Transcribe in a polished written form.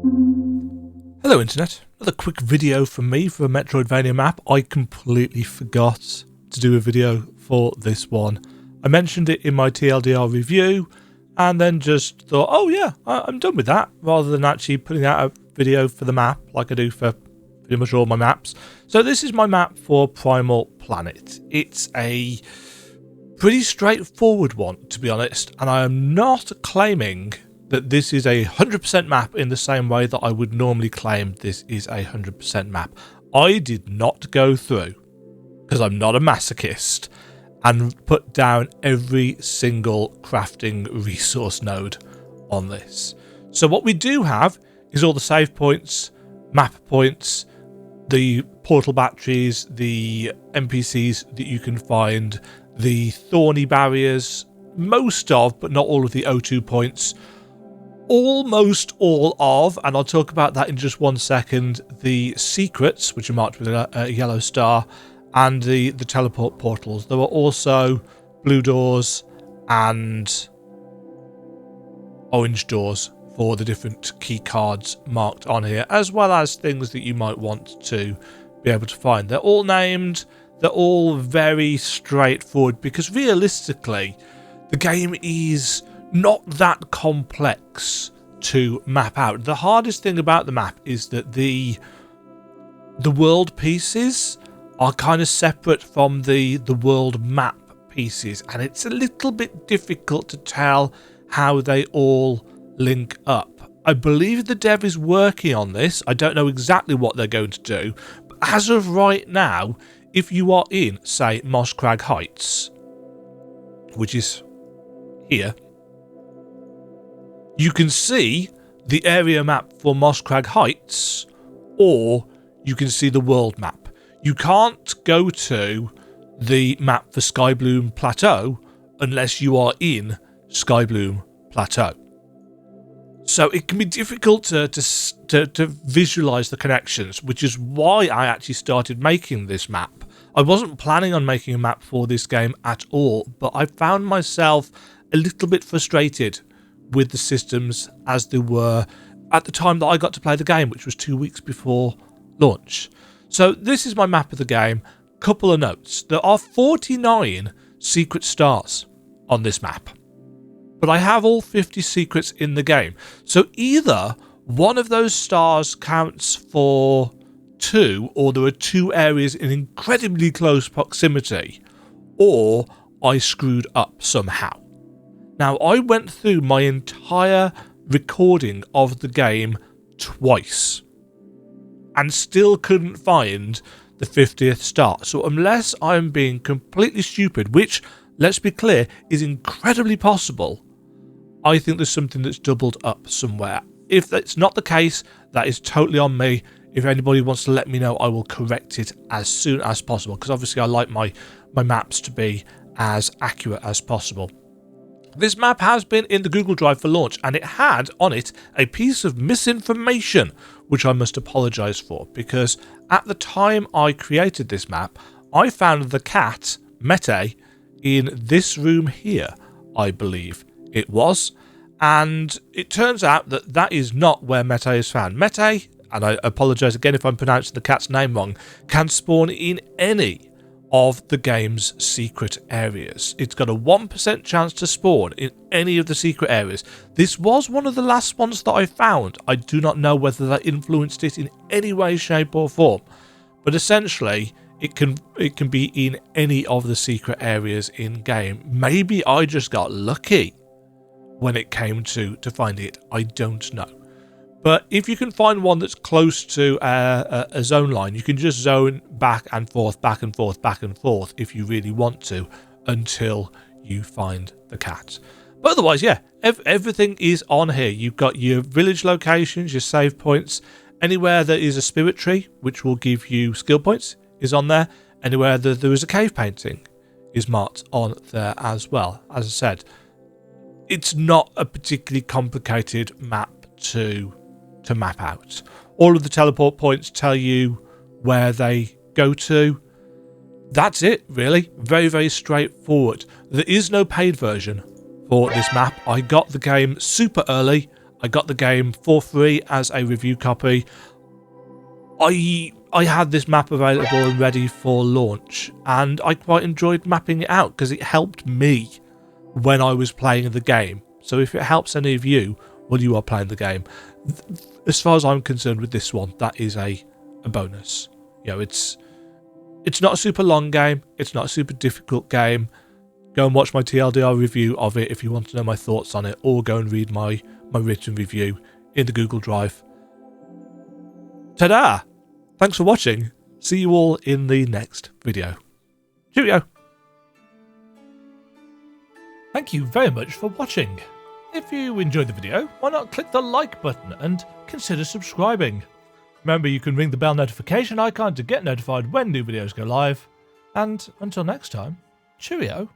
Hello Internet, another quick video from me for a Metroidvania map. I completely forgot to do a video for this one. I mentioned it in my TLDR review and then just thought, oh yeah, I'm done with that, rather than actually putting out a video for the map like I do for pretty much all my maps. So this is my map for Primal Planet. It's a pretty straightforward one, to be honest, and I am not claiming that this is a 100% map in the same way that I would normally claim this is a 100% map. I did not go through, because I'm not a masochist, and put down every single crafting resource node on this. So what we do have is all the save points, map points, the portal batteries, the NPCs that you can find, the thorny barriers, most of, but not all of the O2 points, almost all of, and I'll talk about that in just 1 second, the secrets, which are marked with a yellow star, and the teleport portals. There were also blue doors and orange doors for the different key cards marked on here, as well as things that you might want to be able to find. They're all named, they're all very straightforward, because realistically, the game is not that complex to map out. The hardest thing about the map is that the world pieces are kind of separate from the world map pieces, and it's a little bit difficult to tell how they all link up. I believe the dev is working on this. I don't know exactly what they're going to do, but as of right now, if you are in, say, Moss Crag Heights, which is here, you can see the area map for Moss Crag Heights, or you can see the world map. You can't go to the map for Skybloom Plateau unless you are in Skybloom Plateau. So it can be difficult to visualize the connections, which is why I actually started making this map. I wasn't planning on making a map for this game at all, but I found myself a little bit frustrated with the systems as they were at the time that I got to play the game, which was 2 weeks before launch. So this is my map of the game. Couple of notes. There are 49 secret stars on this map, but I have all 50 secrets in the game. So either one of those stars counts for 2, or there are 2 areas in incredibly close proximity, or I screwed up somehow. Now, I went through my entire recording of the game twice and still couldn't find the 50th star. So unless I'm being completely stupid, which, let's be clear, is incredibly possible, I think there's something that's doubled up somewhere. If that's not the case, that is totally on me. If anybody wants to let me know, I will correct it as soon as possible, because obviously I like my maps to be as accurate as possible. This map has been in the Google Drive for launch, and it had on it a piece of misinformation, which I must apologise for, because at the time I created this map, I found the cat, Mete, in this room here, I believe it was, and it turns out that that is not where Mete is found. Mete, and I apologise again if I'm pronouncing the cat's name wrong, can spawn in any of the game's secret areas. It's got a 1% chance to spawn in any of the secret areas. This was one of the last ones that I found. I do not know whether that influenced it in any way, shape or form, but essentially it can be in any of the secret areas in game. Maybe I just got lucky when it came to finding it. I don't know. But if you can find one that's close to a zone line, you can just zone back and forth, back and forth, back and forth if you really want to, until you find the cat. But otherwise, yeah, everything is on here. You've got your village locations, your save points. Anywhere there is a spirit tree, which will give you skill points, is on there. Anywhere that there is a cave painting is marked on there as well. As I said, it's not a particularly complicated map to map out. All of the teleport points tell you where they go to. That's it, really. Very, very straightforward. There is no paid version for this map. I got the game super early. I got the game for free as a review copy. I had this map available and ready for launch, and I quite enjoyed mapping it out because it helped me when I was playing the game. So if it helps any of you when you are playing the game, as far as I'm concerned with this one, that is a bonus. You know, it's not a super long game, it's not a super difficult game. Go and watch my TLDR review of it if you want to know my thoughts on it, or go and read my written review in the Google Drive. Ta-da! Thanks for watching. See you all in the next video. Cheerio! Thank you very much for watching. If you enjoyed the video, why not click the like button and consider subscribing. Remember, you can ring the bell notification icon to get notified when new videos go live. And until next time, cheerio.